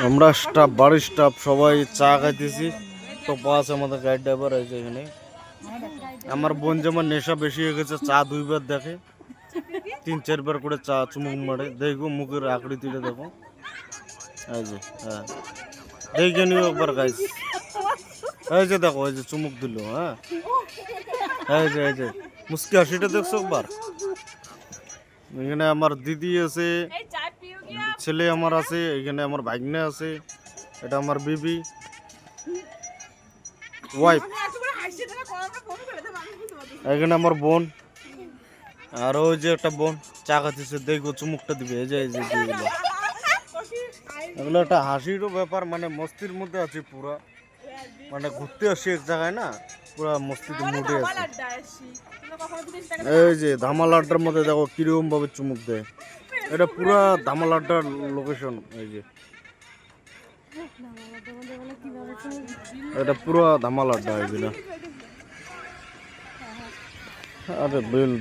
আমরা স্টাফ বাড়ির স্টাফ সবাই চা খাইতেছি। তো পাস আমাদের গাইড ড্রাইভার আছে এখানে। আমার বোন যেমন নেশা বেশি হয়ে গেছে, চা 2 বার দেখে, 3-4 বার করে চা চুমুক মারে। দেখো মুখের আকৃতিটা দেখো, এই যে হ্যাঁ দেখে নিও একবার গাইস। এই যে দেখো, এই যে চুমুক দিল। হ্যাঁ এই যে মুস্কি হাসিটা দেখছো একবার। এখানে আমার দিদি আছে, ছেলে আমার আছে, এখানে আমার ভাগ্নে আছে, এটা আমার বিবি ওয়াইফ, এখানে আমার বোন, আর ওই যে একটা বোন চা খাচ্ছে। দেখবো চুমুকটা দিবে, এই যে দিয়ে দিল। এগুলো একটা হাসিরও ব্যাপার, মানে মস্তির মধ্যে আছে পুরা, মানে ঘুরতে আসি এক জায়গায় না, পুরা মস্তিতে মুডে আছে। এই যে ধামাল আড্ডার মধ্যে দেখো কিরকম ভাবে চুমুক দেয়, এটা পুরা ধামাল আড্ডার লোকেশন। এই যে এটা পুরো ধামাল আড্ডা, এই যে না, আরে বেল